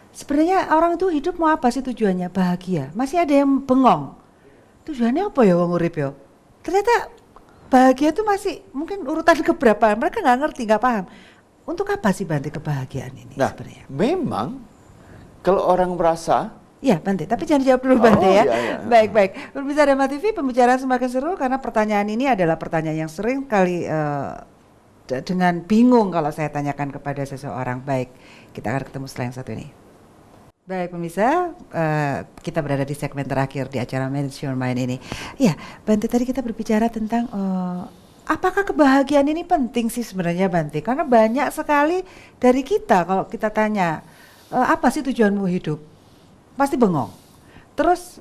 Sebenarnya orang itu hidup mau apa sih tujuannya bahagia? Masih ada yang bengong. Tujuannya apa ya wong urip ya? Ternyata bahagia itu masih mungkin urutan keberapa. Mereka nggak ngerti, nggak paham. Untuk apa sih Bante kebahagiaan ini sebenarnya? Memang kalau orang merasa. Ya Bante, tapi jangan dijawab dulu Bante ya. Iya. Baik. Pemirsa Dharma TV, pembicaraan semakin seru karena pertanyaan ini adalah pertanyaan yang sering kali dengan bingung kalau saya tanyakan kepada seseorang. Baik, kita akan ketemu setelah yang satu ini. Baik pemirsa, kita berada di segmen terakhir di acara Manage Your Mind ini. Ya, Bante tadi kita berbicara tentang apakah kebahagiaan ini penting sih sebenarnya Bante? Karena banyak sekali dari kita kalau kita tanya apa sih tujuanmu hidup? Pasti bengong. Terus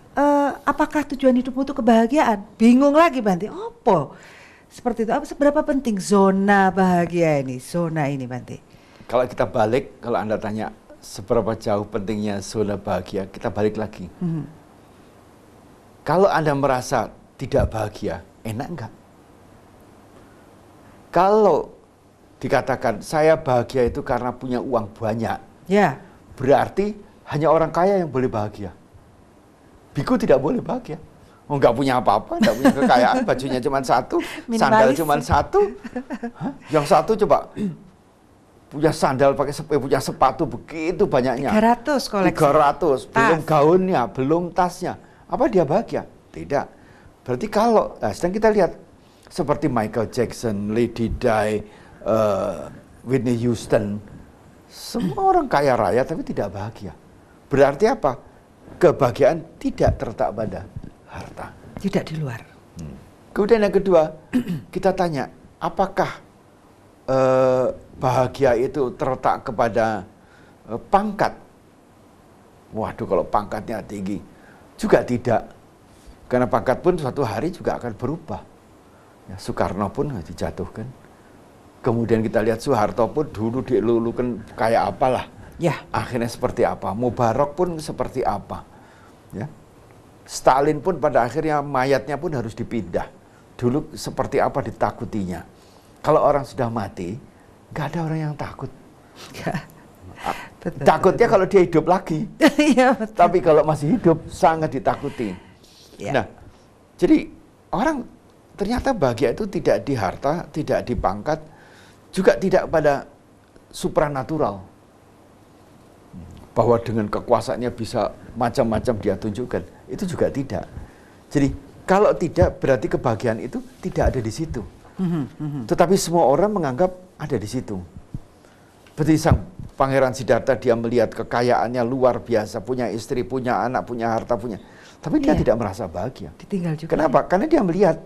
apakah tujuan hidupmu itu kebahagiaan? Bingung lagi Bante. Apa? Seperti itu. Seberapa penting zona bahagia ini? Zona ini Bante. Kalau kita balik, kalau Anda tanya seberapa jauh pentingnya zona bahagia, kita balik lagi. Kalau Anda merasa tidak bahagia, enak enggak? Kalau dikatakan saya bahagia itu karena punya uang banyak, ya, berarti hanya orang kaya yang boleh bahagia. Biku tidak boleh bahagia. Oh, nggak punya apa-apa, nggak punya kekayaan, bajunya cuma satu, sandal cuma satu. Yang satu coba punya sandal, punya sepatu begitu banyaknya. 300 koleksi. 300, belum gaunnya, belum tasnya. Apa dia bahagia? Tidak. Berarti kalau, sedang kita lihat seperti Michael Jackson, Lady Di, Whitney Houston, semua orang kaya raya tapi tidak bahagia. Berarti apa? Kebahagiaan tidak terletak pada harta. Tidak di luar. Kemudian yang kedua, kita tanya, apakah bahagia itu terletak kepada pangkat? Waduh, kalau pangkatnya tinggi juga tidak, karena pangkat pun suatu hari juga akan berubah. Ya, Soekarno pun dijatuhkan. Kemudian kita lihat Soeharto pun dulu dilulukan kayak apalah. Ya. Akhirnya seperti apa? Mubarak pun seperti apa? Ya. Stalin pun pada akhirnya mayatnya pun harus dipindah. Dulu seperti apa ditakutinya. Kalau orang sudah mati, nggak ada orang yang takut. Takutnya kalau dia hidup lagi. Ya, tapi kalau masih hidup, sangat ditakuti. Ya. Nah, jadi orang ternyata bahagia itu tidak di harta, tidak di pangkat, juga tidak pada supranatural. Bahwa dengan kekuasaannya bisa macam-macam dia tunjukkan. Itu juga tidak. Jadi, kalau tidak, berarti kebahagiaan itu tidak ada di situ. Tetapi semua orang menganggap ada di situ. Seperti sang Pangeran Siddhartha, dia melihat kekayaannya luar biasa, punya istri, punya anak, punya harta, punya. Tapi dia tidak merasa bahagia. Ditinggal juga. Kenapa? Karena dia melihat,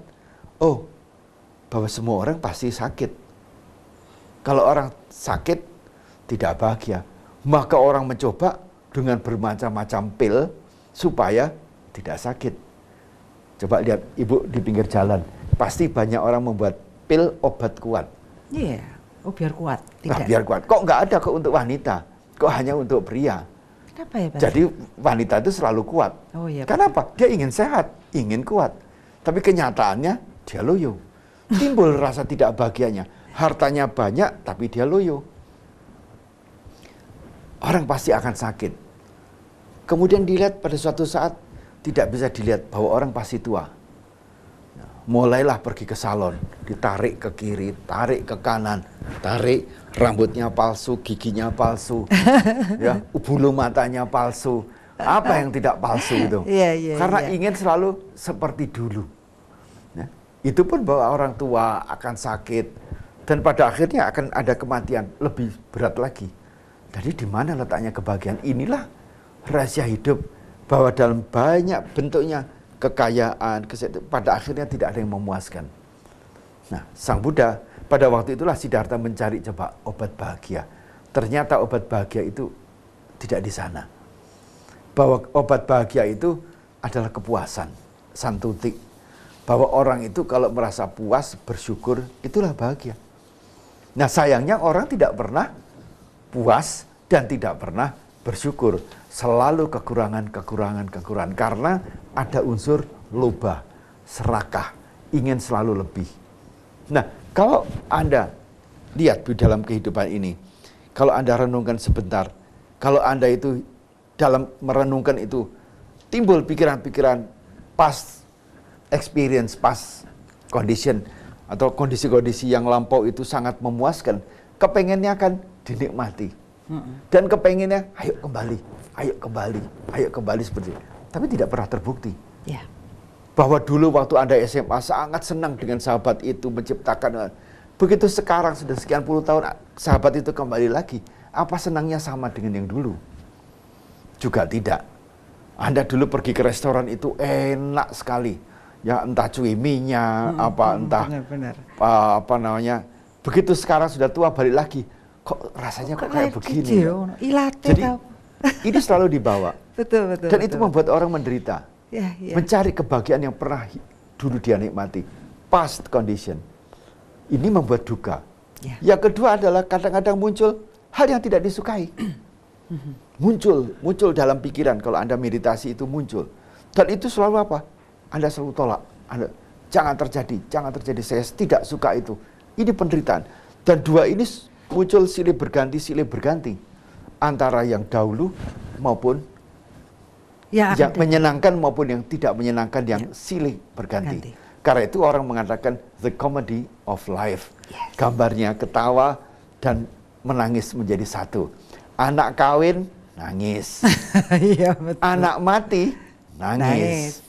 bahwa semua orang pasti sakit. Kalau orang sakit tidak bahagia, maka orang mencoba dengan bermacam-macam pil supaya tidak sakit. Coba lihat ibu di pinggir jalan. Pasti banyak orang membuat pil obat kuat. Iya, biar kuat. Nah, biar kuat. Kok nggak ada kok untuk wanita? Kok hanya untuk pria? Kenapa ya Pak? Jadi wanita itu selalu kuat. Oh iya. Kenapa? Dia ingin sehat, ingin kuat. Tapi kenyataannya dia loyo. Timbul rasa tidak bahagianya. Hartanya banyak, tapi dia loyo. Orang pasti akan sakit. Kemudian dilihat pada suatu saat, tidak bisa dilihat bahwa orang pasti tua. mulailah pergi ke salon, ditarik ke kiri, tarik ke kanan, tarik rambutnya palsu, giginya palsu, ya, bulu matanya palsu. Apa yang tidak palsu itu? Karena ingin selalu seperti dulu. Ya. Itu pun bahwa orang tua akan sakit dan pada akhirnya akan ada kematian lebih berat lagi. Jadi di mana letaknya kebahagiaan? Inilah rahasia hidup, bahwa dalam banyak bentuknya kekayaan, pada akhirnya tidak ada yang memuaskan. Nah, Sang Buddha pada waktu itulah Siddhartha mencari coba obat bahagia. Ternyata obat bahagia itu tidak di sana. Bahwa obat bahagia itu adalah kepuasan, santuti. Bahwa orang itu kalau merasa puas, bersyukur, itulah bahagia. Nah, sayangnya orang tidak pernah puas dan tidak pernah bersyukur. Selalu kekurangan. Karena ada unsur loba, serakah, ingin selalu lebih. Nah, kalau Anda lihat di dalam kehidupan ini, kalau Anda renungkan sebentar, kalau Anda itu dalam merenungkan itu timbul pikiran-pikiran past experience, past condition, atau kondisi-kondisi yang lampau itu sangat memuaskan, kepengennya kan dinikmati. Dan kepengennya ayo kembali seperti itu. Tapi tidak pernah terbukti. Ya. Bahwa dulu waktu Anda SMA sangat senang dengan sahabat itu menciptakan. Begitu sekarang sudah sekian puluh tahun sahabat itu kembali lagi. Apa senangnya sama dengan yang dulu? Juga tidak. Anda dulu pergi ke restoran itu enak sekali. Ya entah cuiminya, benar. Apa namanya. Begitu sekarang sudah tua balik lagi. Kok rasanya kok kayak begini? Jadi ini selalu dibawa. Betul. Dan itu membuat orang menderita. Ya. Mencari kebahagiaan yang pernah dulu dia nikmati. Past condition. Ini membuat duka. Ya. Yang kedua adalah kadang-kadang muncul hal yang tidak disukai. Muncul dalam pikiran kalau Anda meditasi itu muncul. Dan itu selalu apa? Anda selalu tolak. Jangan terjadi, saya tidak suka itu. Ini penderitaan. Dan dua ini muncul silih berganti. Antara yang dahulu maupun yang menyenangkan maupun yang tidak menyenangkan, yang silih berganti. Karena itu orang mengatakan the comedy of life. Yes. Gambarnya ketawa dan menangis menjadi satu. Anak kawin, nangis. Iya, betul. Anak mati, nangis.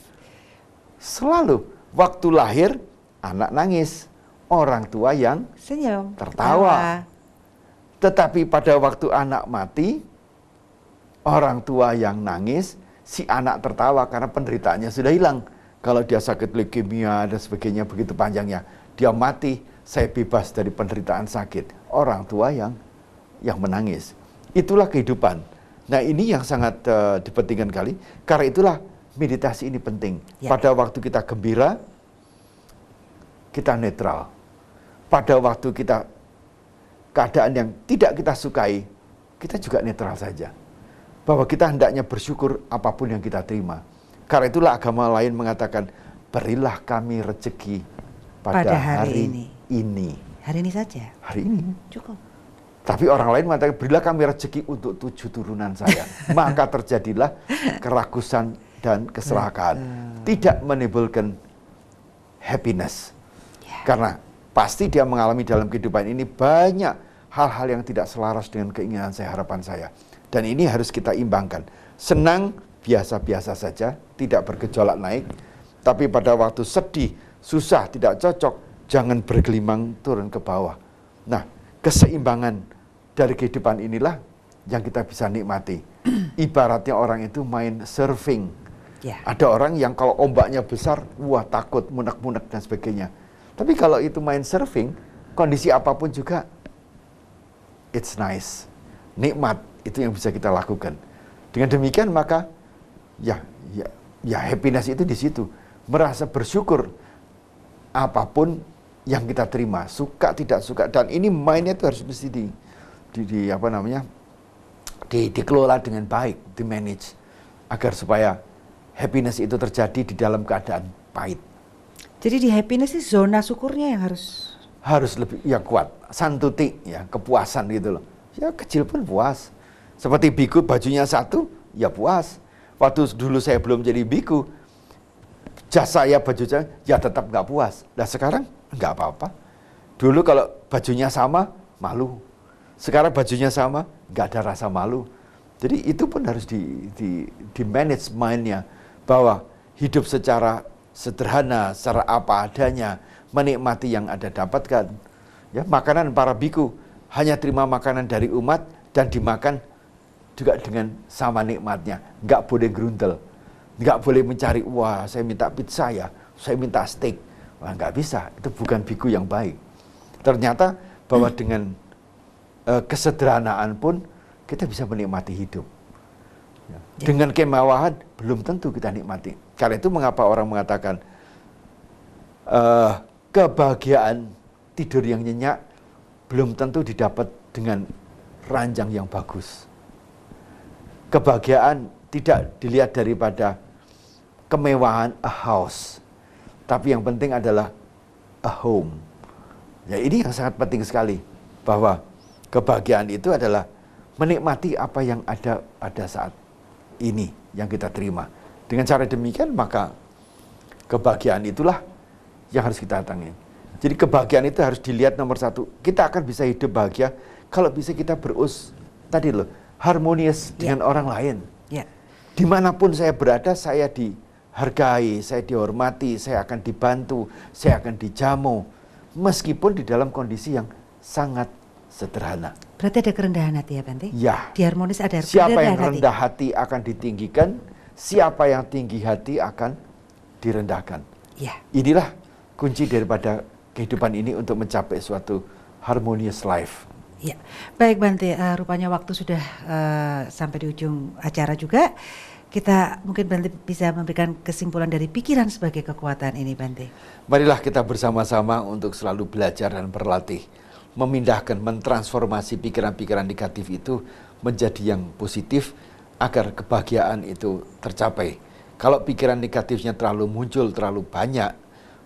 Selalu waktu lahir, anak nangis. Orang tua yang senyum, tertawa. Tetapi pada waktu anak mati, orang tua yang nangis, si anak tertawa karena penderitaannya sudah hilang. Kalau dia sakit leukemia dan sebagainya begitu panjangnya, dia mati, saya bebas dari penderitaan sakit. Orang tua yang menangis. Itulah kehidupan. Nah, ini yang sangat dipentingkan kali. Karena itulah meditasi ini penting. Ya. Pada waktu kita gembira, kita netral. Pada waktu kita keadaan yang tidak kita sukai, kita juga netral saja. Bahwa kita hendaknya bersyukur apapun yang kita terima. Karena itulah agama lain mengatakan, berilah kami rezeki pada hari ini. Hari ini saja? Hari ini. Cukup. Tapi orang lain mengatakan, berilah kami rezeki untuk 7 turunan saya. Maka terjadilah keragusan dan keserakahan. Tidak menimbulkan happiness. Yeah. Karena pasti dia mengalami dalam kehidupan ini banyak hal-hal yang tidak selaras dengan keinginan saya, harapan saya. Dan ini harus kita imbangkan. Senang, biasa-biasa saja, tidak bergejolak naik. Tapi pada waktu sedih, susah, tidak cocok, jangan bergelimang turun ke bawah. Nah, keseimbangan dari kehidupan inilah yang kita bisa nikmati. Ibaratnya orang itu main surfing. Yeah. Ada orang yang kalau ombaknya besar, wah takut, munek-munek dan sebagainya. Tapi kalau itu main surfing, kondisi apapun juga, it's nice, nikmat, itu yang bisa kita lakukan. Dengan demikian maka, ya happiness itu di situ, merasa bersyukur apapun yang kita terima, suka tidak suka, dan ini mainnya itu harus mesti dikelola dengan baik, di manage, agar supaya happiness itu terjadi di dalam keadaan pahit. Jadi di happiness ini zona syukurnya yang harus lebih kuat, santuti, ya kepuasan gitu loh. Ya kecil pun puas. Seperti biku bajunya satu, ya puas. Waktu dulu saya belum jadi biku, jas saya, baju saya, ya tetap nggak puas. Nah sekarang nggak apa-apa. Dulu kalau bajunya sama, malu. Sekarang bajunya sama, nggak ada rasa malu. Jadi itu pun harus di manage mind-nya, bahwa hidup secara sederhana, secara apa adanya, menikmati yang ada dapatkan. Ya, makanan para biku hanya terima makanan dari umat dan dimakan juga dengan sama nikmatnya. Nggak boleh gerundel, nggak boleh mencari, wah saya minta pizza ya, saya minta steak. Wah nggak bisa, itu bukan biku yang baik. Ternyata bahwa dengan kesederhanaan pun kita bisa menikmati hidup. Ya. Dengan kemewahan belum tentu kita nikmati. Karena itu mengapa orang mengatakan kebahagiaan tidur yang nyenyak belum tentu didapat dengan ranjang yang bagus. Kebahagiaan tidak dilihat daripada kemewahan a house, tapi yang penting adalah a home. Ya ini yang sangat penting sekali, bahwa kebahagiaan itu adalah menikmati apa yang ada pada saat ini yang kita terima. Dengan cara demikian maka kebahagiaan itulah yang harus kita datangi. Jadi kebahagiaan itu harus dilihat nomor satu. Kita akan bisa hidup bahagia kalau bisa kita harmonious dengan orang lain. Dimanapun saya berada, saya dihargai, saya dihormati, saya akan dibantu, saya akan dijamu. Meskipun di dalam kondisi yang sangat sederhana. Berarti ada kerendahan hati ya Bante? Ya. Di harmonis ada siapa yang rendah hati akan ditinggikan, siapa yang tinggi hati akan direndahkan. Ya. Inilah kunci daripada kehidupan ini untuk mencapai suatu harmonious life. Ya, baik Bante, rupanya waktu sudah sampai di ujung acara juga. Kita mungkin Bante bisa memberikan kesimpulan dari pikiran sebagai kekuatan ini Bante. Marilah kita bersama-sama untuk selalu belajar dan berlatih, memindahkan, mentransformasi pikiran-pikiran negatif itu menjadi yang positif agar kebahagiaan itu tercapai. Kalau pikiran negatifnya terlalu muncul, terlalu banyak,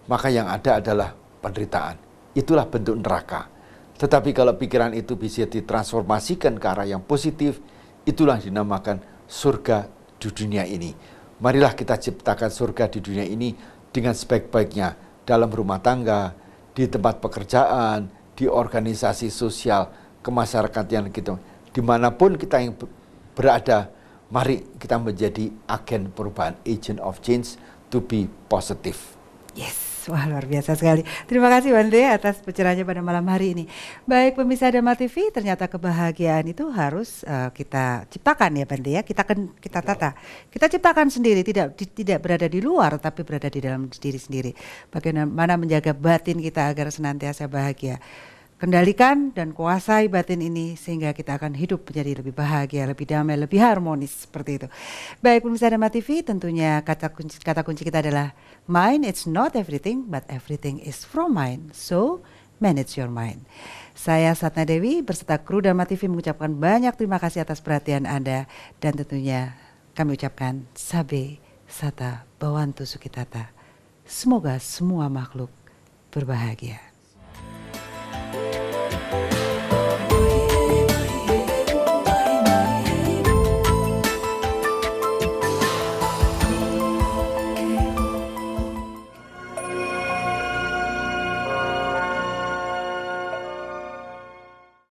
maka yang ada adalah penderitaan. Itulah bentuk neraka. Tetapi kalau pikiran itu bisa ditransformasikan ke arah yang positif, itulah dinamakan surga di dunia ini. Marilah kita ciptakan surga di dunia ini dengan sebaik-baiknya, dalam rumah tangga, di tempat pekerjaan, di organisasi sosial, kemasyarakatan kita, dimanapun kita yang berada, mari kita menjadi agen perubahan, agent of change to be positive. Yes, wah luar biasa sekali. Terima kasih Bante atas pencerahannya pada malam hari ini. Baik pemirsa Dharma TV, ternyata kebahagiaan itu harus kita ciptakan ya Bante ya. Kita tata, kita ciptakan sendiri, tidak berada di luar, tapi berada di dalam diri sendiri. Bagaimana menjaga batin kita agar senantiasa bahagia. Kendalikan dan kuasai batin ini sehingga kita akan hidup menjadi lebih bahagia, lebih damai, lebih harmonis seperti itu. Baik pemirsa Dharma TV, tentunya kata kunci kita adalah mind. It's not everything, but everything is from mind. So manage your mind. Saya Satna Dewi berserta kru Dharma TV mengucapkan banyak terima kasih atas perhatian Anda, dan tentunya kami ucapkan Sabe Sata Bawantu Sukitata. Semoga semua makhluk berbahagia.